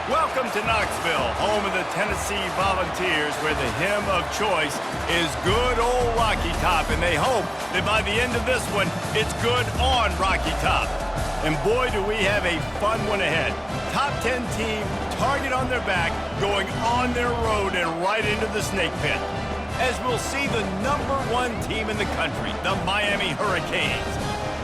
Welcome to Knoxville, home of the Tennessee Volunteers, where the hymn of choice is good old Rocky Top, and they hope that by the end of this one, it's good on Rocky Top. And boy, do we have a fun one ahead. Top 10 team, target on their back, going on their road and right into the snake pit. As we'll see the #1 team in the country, the Miami Hurricanes,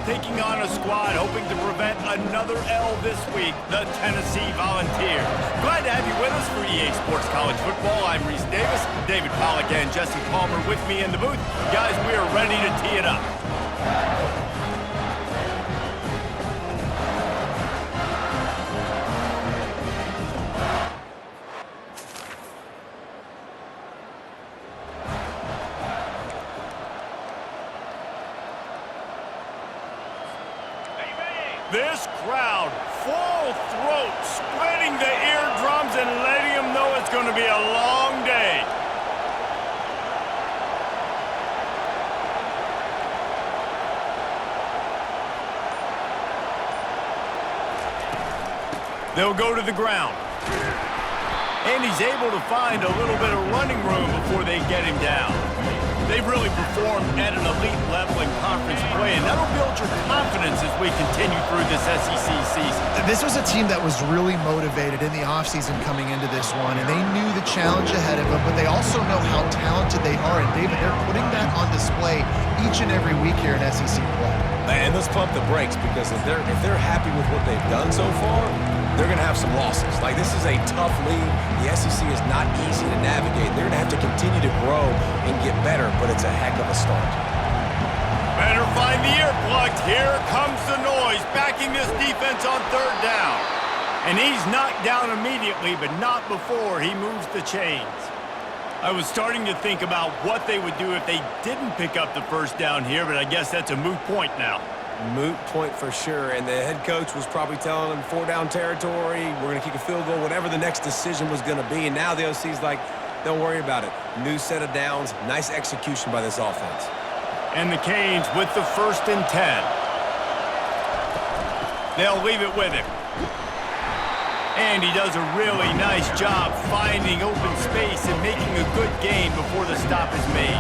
taking on a squad hoping to prevent another L this week, the Tennessee Volunteers. Glad to have you with us for EA Sports College Football. I'm Reese Davis, David Pollack and Jesse Palmer with me in the booth. Guys, we are ready to tee it up. This crowd, full throat, splitting the eardrums and letting them know it's going to be a long day. They'll go to the ground. And he's able to find a little bit of running room before they get him down. They've really performed at an elite level in conference play, and that'll build your confidence as we continue through this SEC season. This was a team that was really motivated in the offseason coming into this one, and they knew the challenge ahead of them, but they also know how talented they are. And, David, they're putting that on display each and every week here in SEC play. And let's pump the brakes, because if they're happy with what they've done so far, they're going to have some losses. Like, this is a tough league. The SEC is not easy to navigate. They're going to have to continue to grow and get better, but it's a heck of a start. Better find the earplugs. Here comes the noise, backing this defense on third down. And he's knocked down immediately, but not before he moves the chains. I was starting to think about what they would do if they didn't pick up the first down here, but I guess that's a moot point now. Moot point for sure, and the head coach was probably telling them 4-down territory, we're going to kick a field goal, whatever the next decision was going to be, and now the OC's like, don't worry about it. New set of downs, nice execution by this offense. And the Canes with the 1st and 10. They'll leave it with him. And he does a really nice job finding open space and making a good gain before the stop is made.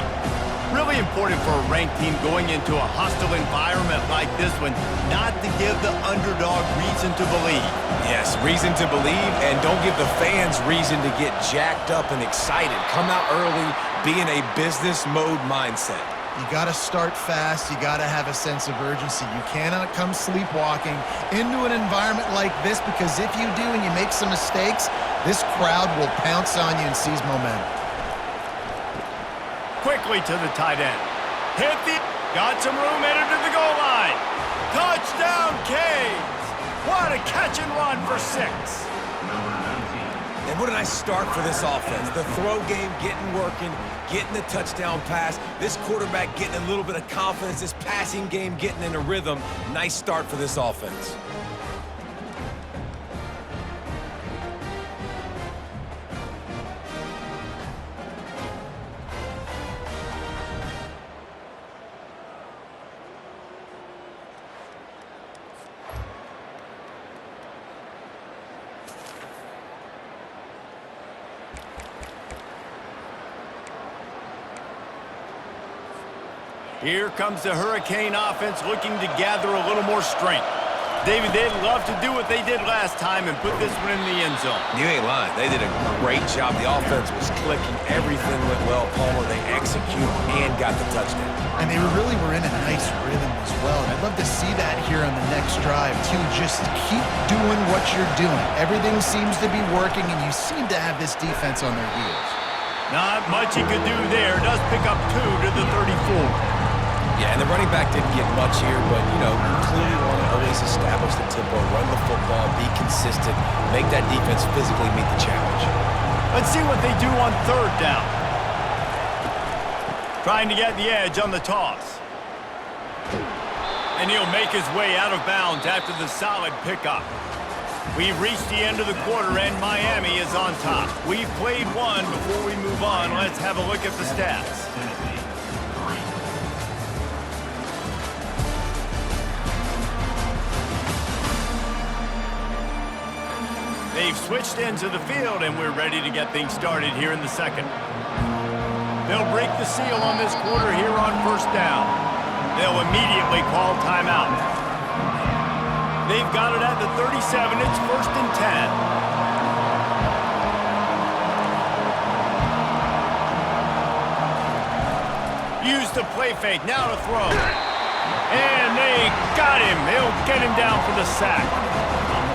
Really important for a ranked team going into a hostile environment like this one, not to give the underdog reason to believe. Yes, reason to believe, and don't give the fans reason to get jacked up and excited. Come out early, be in a business mode mindset. You got to start fast. You got to have a sense of urgency. You cannot come sleepwalking into an environment like this, because if you do and you make some mistakes, this crowd will pounce on you and seize momentum. Quickly to the tight end. Got some room headed to the goal line. Touchdown, Canes! What a catch and run for 6. And what a nice start for this offense. The throw game getting working, getting the touchdown pass. This quarterback getting a little bit of confidence. This passing game getting in a rhythm. Nice start for this offense. Here comes the Hurricane offense looking to gather a little more strength. David, they'd love to do what they did last time and put this one in the end zone. You ain't lying. They did a great job. The offense was clicking. Everything went well, Palmer. They executed and got the touchdown. And they really were in a nice rhythm as well. And I'd love to see that here on the next drive, too. Just keep doing what you're doing. Everything seems to be working, and you seem to have this defense on their heels. Not much he could do there. Does pick up 2 to the 34. Yeah, and the running back didn't get much here, but, you know, you clearly want to always establish the tempo, run the football, be consistent, make that defense physically meet the challenge. Let's see what they do on 3rd down. Trying to get the edge on the toss. And he'll make his way out of bounds after the solid pickup. We've reached the end of the quarter, and Miami is on top. We've played one. Before we move on, let's have a look at the stats. They they've switched into the field, and we're ready to get things started here in the second. They'll break the seal on this quarter here on first down. They'll immediately call timeout. They've got it at the 37. It's 1st and 10. Use the play fake. Now to throw. And they got him. They'll get him down for the sack.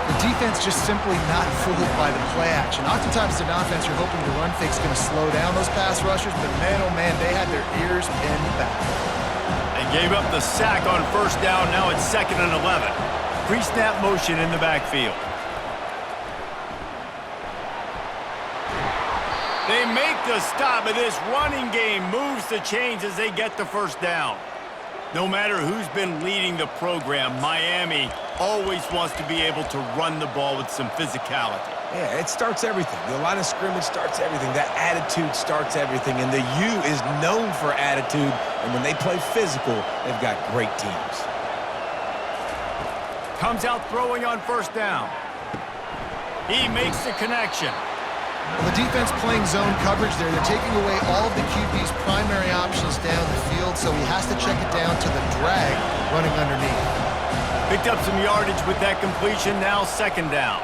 The defense just simply not fooled by the play action. Oftentimes, an offense, you're hoping the run fake's going to slow down those pass rushers, but man, oh man, they had their ears pinned back. They gave up the sack on first down. Now it's 2nd and 11. Pre-snap motion in the backfield. They make the stop, but this running game moves the chains as they get the first down. No matter who's been leading the program, Miami always wants to be able to run the ball with some physicality. Yeah, it starts everything. The line of scrimmage starts everything. That attitude starts everything. And the U is known for attitude. And when they play physical, they've got great teams. Comes out throwing on first down. He makes the connection. Well, the defense playing zone coverage there. They're taking away all of the QB's primary options down the field, so he has to check it down to the drag running underneath. Picked up some yardage with that completion. Now 2nd down.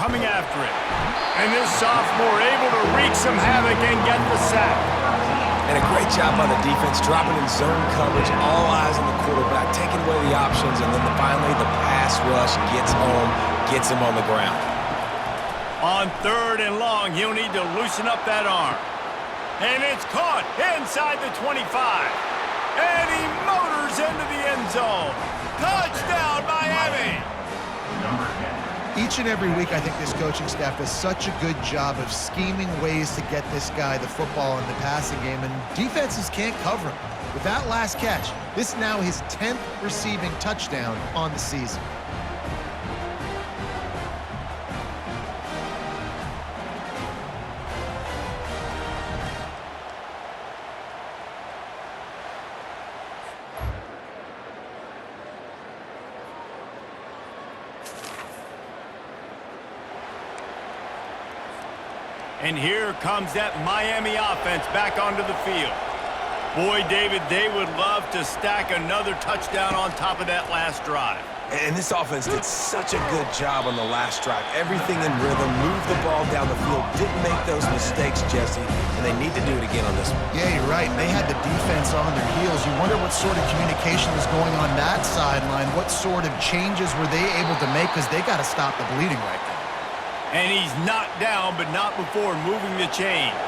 Coming after it. And this sophomore able to wreak some havoc and get the sack. And a great job by the defense, dropping in zone coverage, all eyes on the quarterback, taking away the options, and then finally the pass rush gets home, gets him on the ground. On 3rd and long, he'll need to loosen up that arm. And it's caught inside the 25. And he motors into the end zone. Touchdown, Miami! Each and every week, I think this coaching staff does such a good job of scheming ways to get this guy the football in the passing game, and defenses can't cover him. With that last catch, this is now his 10th receiving touchdown on the season. And here comes that Miami offense back onto the field. Boy, David, they would love to stack another touchdown on top of that last drive. And this offense did such a good job on the last drive. Everything in rhythm, moved the ball down the field, didn't make those mistakes, Jesse, and they need to do it again on this one. Yeah, you're right. They had the defense on their heels. You wonder what sort of communication was going on that sideline. What sort of changes were they able to make, because they got to stop the bleeding right now. And he's knocked down, but not before moving the chains.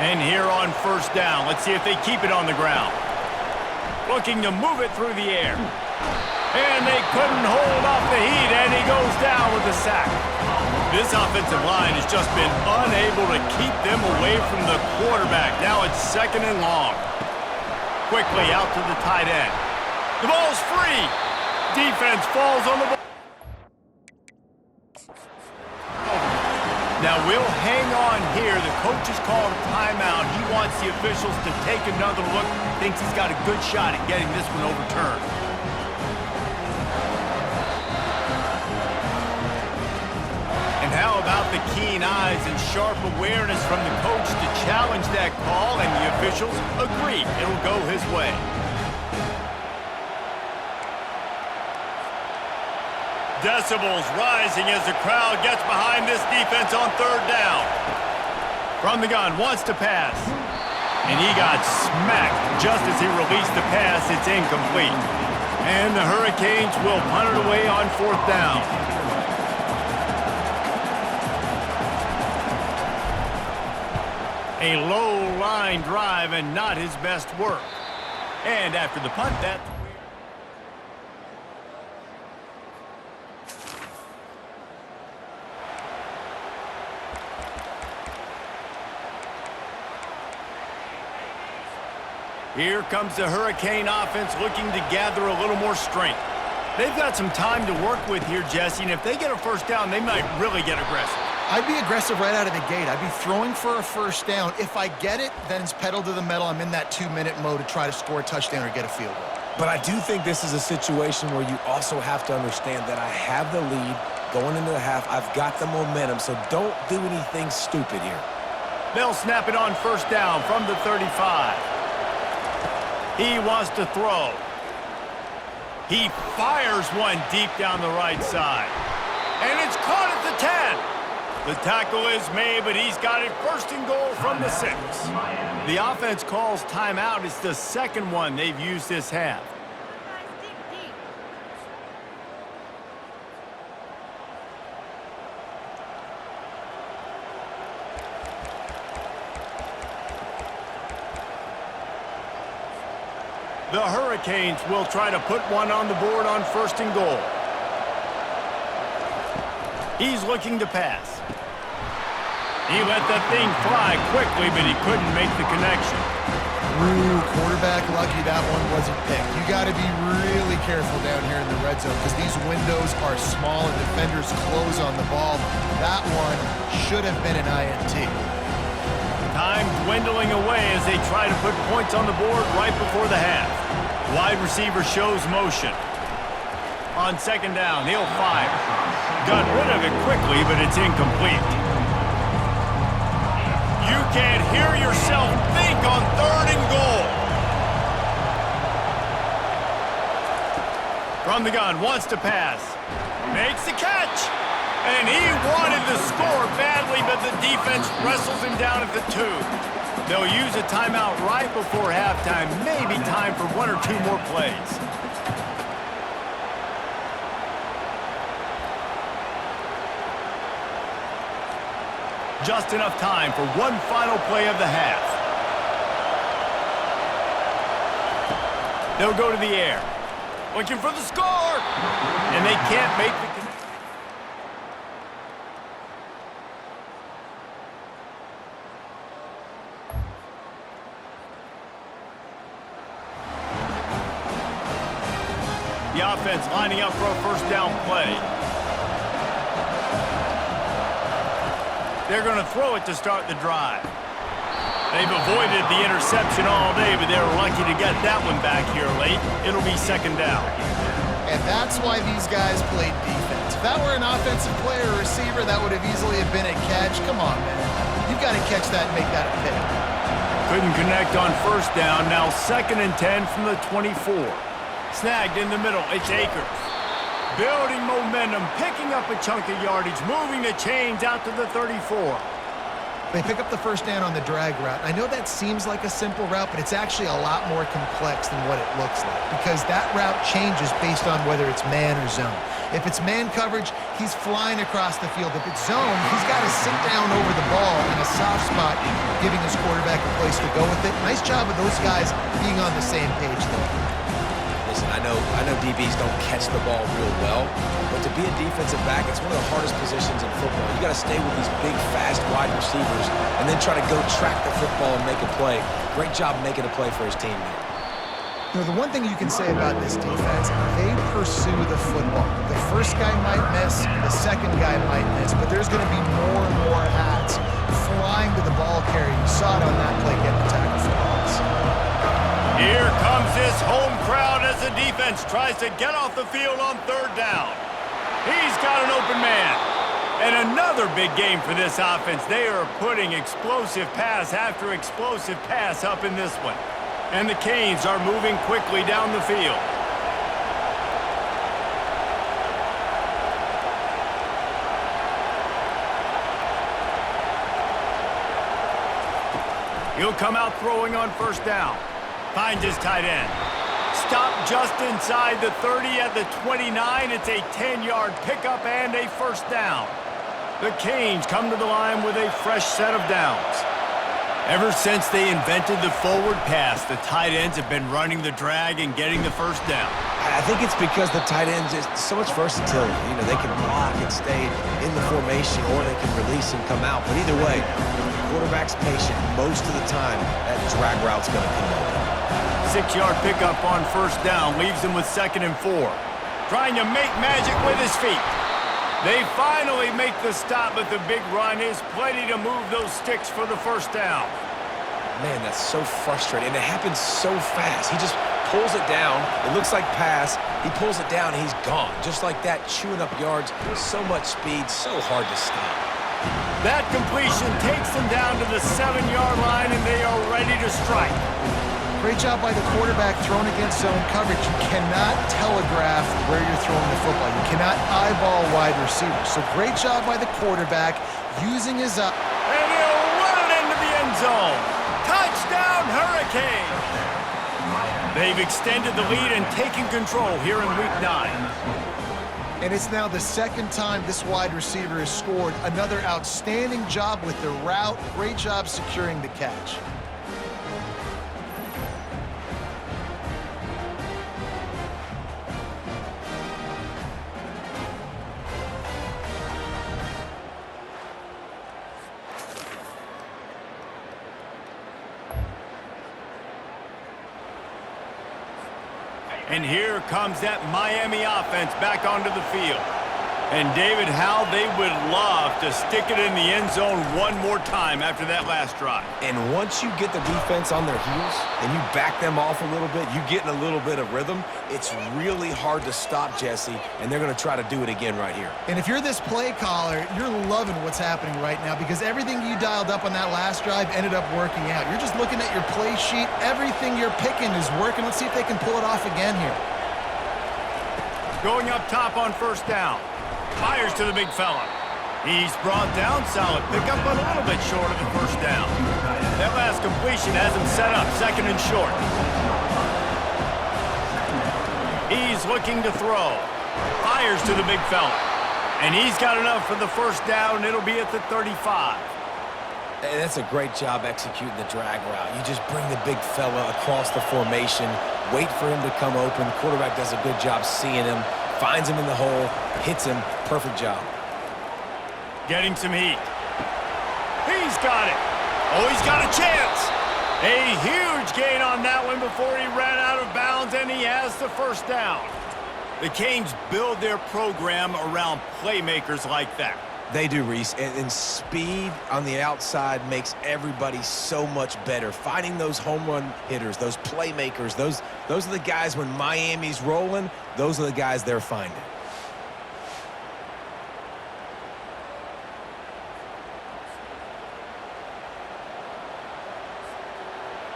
And here on first down, let's see if they keep it on the ground. Looking to move it through the air. And they couldn't hold off the heat, and he goes down with a sack. This offensive line has just been unable to keep them away from the quarterback. Now it's 2nd and long. Quickly out to the tight end. The ball's free. Defense falls on the ball. Now we'll hang on here. The coach has called a timeout. He wants the officials to take another look. Thinks he's got a good shot at getting this one overturned. And how about the keen eyes and sharp awareness from the coach to challenge that call, and the officials agree it'll go his way. Decibels rising as the crowd gets behind this defense on 3rd down. From the gun, wants to pass. And he got smacked just as he released the pass. It's incomplete. And the Hurricanes will punt it away on 4th down. A low line drive and not his best work. And after the punt, that... Here comes the Hurricane offense looking to gather a little more strength. They've got some time to work with here, Jesse, and if they get a first down, they might really get aggressive. I'd be aggressive right out of the gate. I'd be throwing for a first down. If I get it, then it's pedal to the metal. I'm in that 2-minute mode to try to score a touchdown or get a field goal. But I do think this is a situation where you also have to understand that I have the lead. Going into the half, I've got the momentum, so don't do anything stupid here. They'll snap it on first down from the 35. He wants to throw. He fires one deep down the right side. And it's caught at the 10. The tackle is made, but he's got it first and goal from the 6. The offense calls timeout. It's the second one they've used this half. The Hurricanes will try to put one on the board on first and goal. He's looking to pass. He let that thing fly quickly, but he couldn't make the connection. Ooh, quarterback lucky that one wasn't picked. You got to be really careful down here in the red zone because these windows are small and defenders close on the ball. That one should have been an INT. Time dwindling away as they try to put points on the board right before the half. Wide receiver shows motion. On second down, he'll fire. Got rid of it quickly, but it's incomplete. You can't hear yourself think on third and goal. From the gun, wants to pass. Makes the catch. And he wanted to score badly, but the defense wrestles him down at the 2. They'll use a timeout right before halftime. Maybe time for 1 or 2 more plays. Just enough time for one final play of the half. They'll go to the air. Looking for the score. And they can't make the connection. The offense lining up for a first down play. They're going to throw it to start the drive. They've avoided the interception all day, but they were lucky to get that one back here late. It'll be second down. And that's why these guys played defense. If that were an offensive player or receiver, that would have easily have been a catch. Come on, man. You've got to catch that and make that a pick. Couldn't connect on first down. Now second and 10 from the 24. Snagged in the middle. It's Akers. Building momentum, picking up a chunk of yardage, moving the chains out to the 34. They pick up the first down on the drag route. I know that seems like a simple route, but it's actually a lot more complex than what it looks like because that route changes based on whether it's man or zone. If it's man coverage, he's flying across the field. If it's zone, he's got to sit down over the ball in a soft spot, giving his quarterback a place to go with it. Nice job of those guys being on the same page there. Listen, I know DBs don't catch the ball real well, but to be a defensive back, it's one of the hardest positions in football. You got to stay with these big, fast, wide receivers and then try to go track the football and make a play. Great job making a play for his team there. You know, the one thing you can say about this defense, they pursue the football. The first guy might miss, the second guy might miss, but there's going to be more and more hats flying to the ball carrier. You saw it on that play getting the tackle for loss. Here comes this home crowd as the defense tries to get off the field on third down. He's got an open man. And another big game for this offense. They are putting explosive pass after explosive pass up in this one. And the Canes are moving quickly down the field. He'll come out throwing on first down. Finds his tight end. Stopped just inside the 30 at the 29. It's a 10-yard pickup and a first down. The Canes come to the line with a fresh set of downs. Ever since they invented the forward pass, the tight ends have been running the drag and getting the first down. I think it's because the tight ends is so much versatility. You know, they can block and stay in the formation, or they can release and come out. But either way, the quarterback's patient most of the time. That drag route's going to come open. 6-yard pickup on first down leaves him with 2nd and 4. Trying to make magic with his feet. They finally make the stop, but the big run is plenty to move those sticks for the first down. Man, that's so frustrating. And it happens so fast. He just pulls it down. It looks like pass. He pulls it down, and he's gone. Just like that, chewing up yards. So much speed, so hard to stop. That completion takes them down to the 7-yard line, and they are ready to strike. Great job by the quarterback throwing against zone coverage. You cannot telegraph where you're throwing the football. You cannot eyeball wide receivers. So great job by the quarterback using his up. And he'll run it into the end zone. Touchdown, Hurricanes! They've extended the lead and taken control here in Week 9. And it's now the second time this wide receiver has scored. Another outstanding job with the route. Great job securing the catch. And here comes that Miami offense back onto the field. And David, how they would love to stick it in the end zone one more time after that last drive. And once you get the defense on their heels and you back them off a little bit, you get in a little bit of rhythm, it's really hard to stop, Jesse, and they're going to try to do it again right here. And if you're this play caller, you're loving what's happening right now because everything you dialed up on that last drive ended up working out. You're just looking at your play sheet. Everything you're picking is working. Let's see if they can pull it off again here. Going up top on first down. Fires to the big fella. He's brought down. Solid pickup, but a little bit short of the first down. That last completion has him set up, second and short. He's looking to throw. Fires to the big fella. And he's got enough for the first down. It'll be at the 35. And that's a great job executing the drag route. You just bring the big fella across the formation, wait for him to come open. The quarterback does a good job seeing him, finds him in the hole, hits him. Perfect job. Getting some heat. He's got it. Oh, he's got a chance. A huge gain on that one before he ran out of bounds, and he has the first down. The Canes build their program around playmakers like that. They do, Reese, and speed on the outside makes everybody so much better. Finding those home run hitters, those playmakers, those are the guys when Miami's rolling, those are the guys they're finding.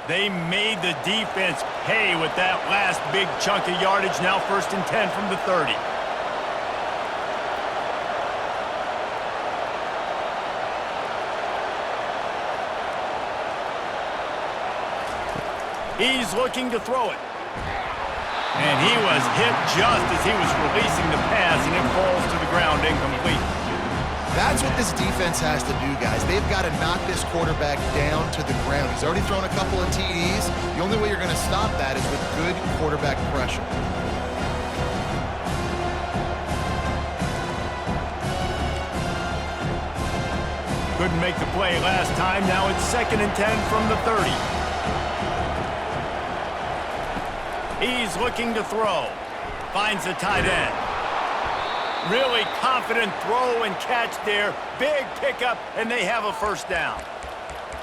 They made the defense pay with that last big chunk of yardage. Now 1st and 10 from the 30. He's looking to throw it. And he was hit just as he was releasing the pass, and it falls to the ground incomplete. That's what this defense has to do, guys. They've got to knock this quarterback down to the ground. He's already thrown a couple of TDs. The only way you're going to stop that is with good quarterback pressure. Couldn't make the play last time. Now it's 2nd and 10 from the 30. He's looking to throw. Finds the tight end. Really confident throw and catch there. Big pickup, and they have a first down.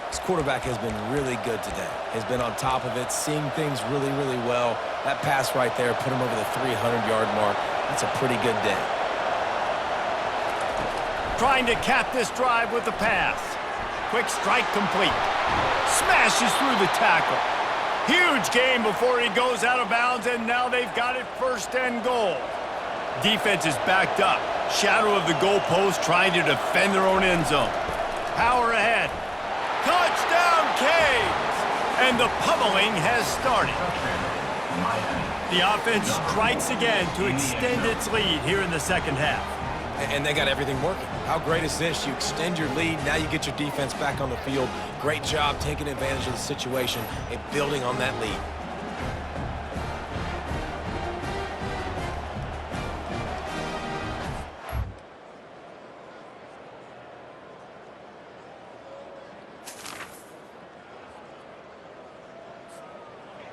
This quarterback has been really good today. Has been on top of it, seeing things really, really well. That pass right there put him over the 300-yard mark. That's a pretty good day. Trying to cap this drive with the pass. Quick strike complete. Smashes through the tackle. Huge gain before he goes out of bounds, and now they've got it 1st and goal. Defense is backed up. Shadow of the goalpost trying to defend their own end zone. Power ahead. Touchdown, Canes! And the pummeling has started. The offense strikes again to extend its lead here in the second half. And they got everything working. How great is this? You extend your lead, now you get your defense back on the field. Great job taking advantage of the situation and building on that lead.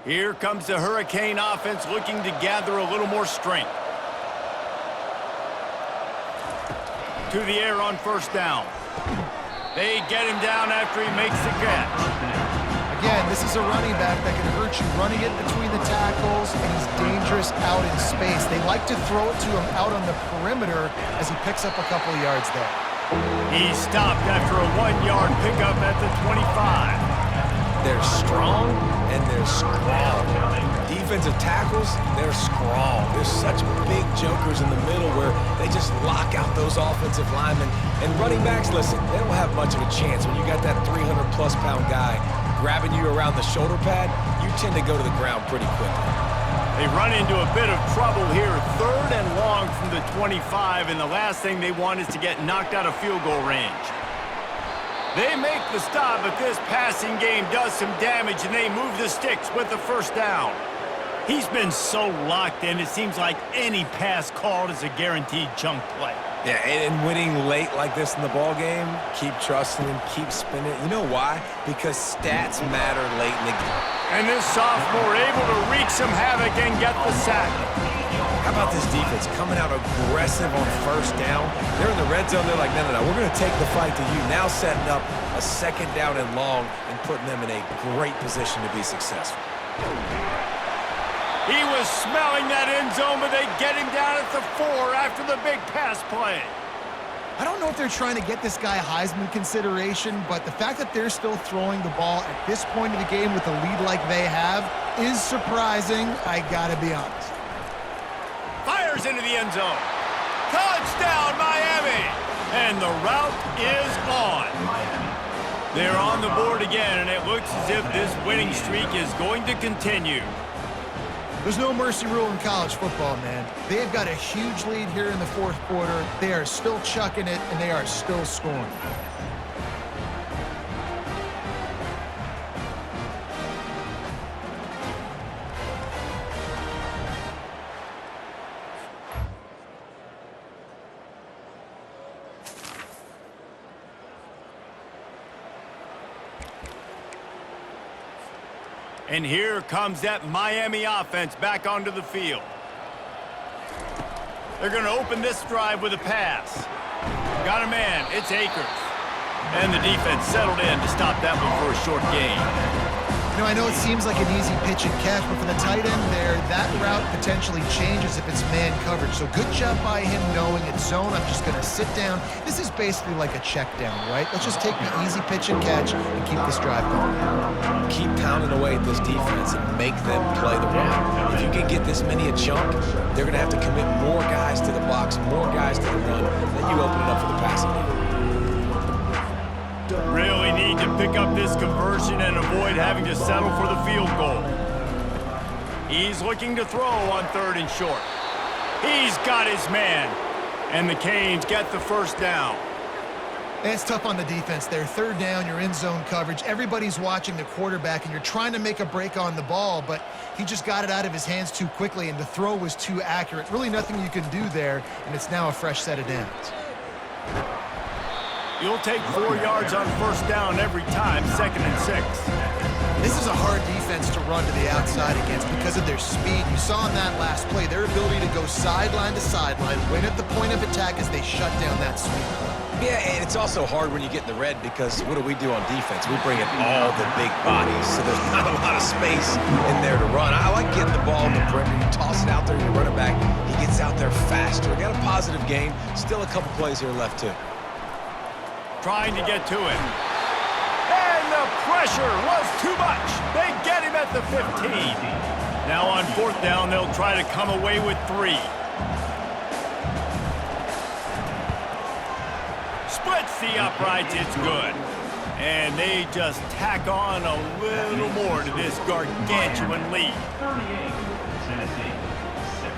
Here comes the Hurricane offense looking to gather a little more strength. To the air on 1st down. They get him down after he makes the catch. Again, this is a running back that can hurt you running it between the tackles, and he's dangerous out in space. They like to throw it to him out on the perimeter as he picks up a couple of yards there. He stopped after a 1-yard pickup at the 25. They're strong and they're strong. Defensive tackles, they're strong. There's such big jokers in the middle where they just lock out those offensive linemen. And running backs, listen, they don't have much of a chance. When you got that 300-plus pound guy grabbing you around the shoulder pad, you tend to go to the ground pretty quickly. They run into a bit of trouble here, 3rd and long from the 25, and the last thing they want is to get knocked out of field goal range. They make the stop, but this passing game does some damage, and they move the sticks with the first down. He's been so locked in, it seems like any pass called is a guaranteed chunk play. Yeah, and winning late like this in the ball game, keep trusting him, keep spinning. You know why? Because stats matter late in the game. And this sophomore able to wreak some havoc and get the sack. How about this defense coming out aggressive on first down? They're in the red zone. They're like, no, we're going to take the fight to you. Now setting up a 2nd down and long and putting them in a great position to be successful. He was smelling that end zone, but they get him down at the 4 after the big pass play. I don't know if they're trying to get this guy Heisman consideration, but the fact that they're still throwing the ball at this point of the game with a lead like they have is surprising, I gotta be honest. Fires into the end zone. Touchdown, Miami! And the route is on. They're on the board again, and it looks as if this winning streak is going to continue. There's no mercy rule in college football, man. They have got a huge lead here in the 4th quarter. They are still chucking it, and they are still scoring. And here comes that Miami offense back onto the field. They're going to open this drive with a pass. Got a man. It's Akers. And the defense settled in to stop that one for a short gain. You know, I know it seems like an easy pitch and catch, but for the tight end there, that route potentially changes if it's man coverage. So good job by him knowing it's zone. I'm just going to sit down. This is basically like a check down, right? Let's just take the easy pitch and catch and keep this drive going. Keep pounding away at this defense and make them play the run. If you can get this many a chunk, they're going to have to commit more guys to the box, more guys to the run, then you open it up for the passing game. Really need to pick up this conversion and avoid having to settle for the field goal. He's looking to throw on 3rd and short. He's got his man. And the Canes get the first down. It's tough on the defense there. 3rd down, you're in zone coverage. Everybody's watching the quarterback, and you're trying to make a break on the ball, but he just got it out of his hands too quickly, and the throw was too accurate. Really nothing you can do there, and it's now a fresh set of downs. You'll take 4 yards on first down every time, 2nd and 6. This is a hard defense to run to the outside against because of their speed. You saw in that last play, their ability to go sideline to sideline, win at the point of attack as they shut down that sweep. Yeah, and it's also hard when you get in the red because what do we do on defense? We bring in all the big bodies, so there's not a lot of space in there to run. I like getting the ball in the perimeter. You toss it out there, you run it back. He gets out there faster. Got a positive game. Still a couple plays here left, too. Trying to get to him. And the pressure was too much. They get him at the 15. Now on 4th down, they'll try to come away with 3. Splits the uprights, it's good. And they just tack on a little more to this gargantuan lead. 38, Tennessee, 6.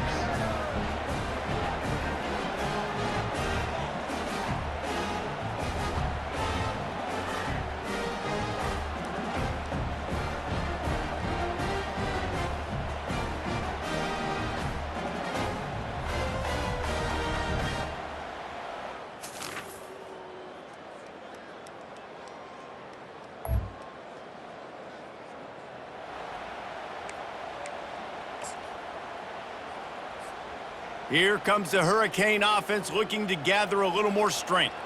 Here comes the Hurricane offense looking to gather a little more strength.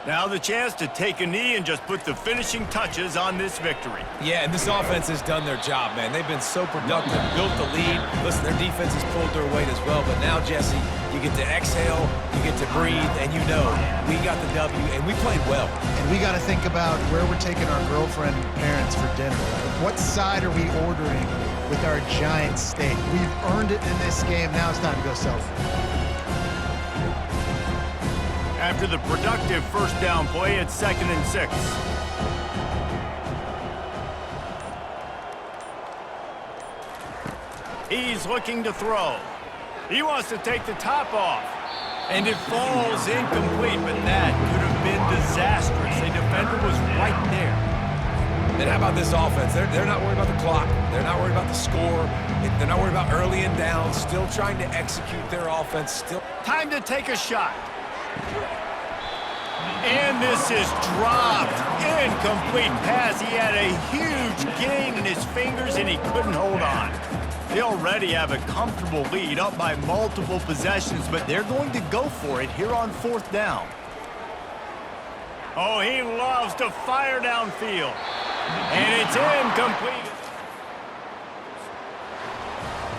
Now the chance to take a knee and just put the finishing touches on this victory. Yeah, and this offense has done their job, man. They've been so productive, built the lead. Listen, their defense has pulled their weight as well. But now, Jesse, you get to exhale, you get to breathe, and you know we got the W, and we played well. And we got to think about where we're taking our girlfriend and parents for dinner. What side are we ordering with our giant steak? We've earned it in this game. Now it's time to go celebrate. After the productive first down play, it's 2nd and 6. He's looking to throw. He wants to take the top off. And it falls incomplete, but that could have been disastrous. A defender was right there. And how about this offense? They're not worried about the clock. They're not worried about the score. They're not worried about early and down. Still trying to execute their offense. Still Time to take a shot. And this is dropped. Incomplete pass. He had a huge gain in his fingers, and he couldn't hold on. They already have a comfortable lead, up by multiple possessions, but they're going to go for it here on 4th down. Oh, he loves to fire downfield. And it's incomplete.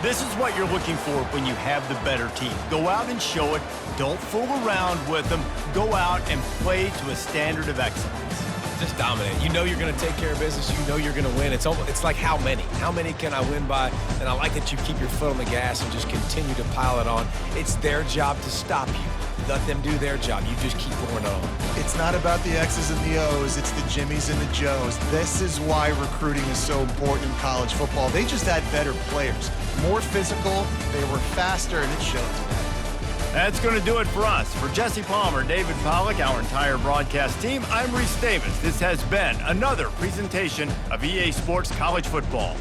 This is what you're looking for when you have the better team. Go out and show it. Don't fool around with them. Go out and play to a standard of excellence. just dominate. You know you're going to take care of business. You know you're going to win. It's like how many? How many can I win by? And I like that you keep your foot on the gas and just continue to pile it on. It's their job to stop you. Let them do their job. You just keep pouring it on. It's not about the X's and the O's. It's the Jimmies and the Joes. This is why recruiting is so important in college football. They just had better players. More physical, they were faster, and it showed today. That's going to do it for us. For Jesse Palmer, David Pollack, our entire broadcast team, I'm Reese Davis. This has been another presentation of EA Sports College Football.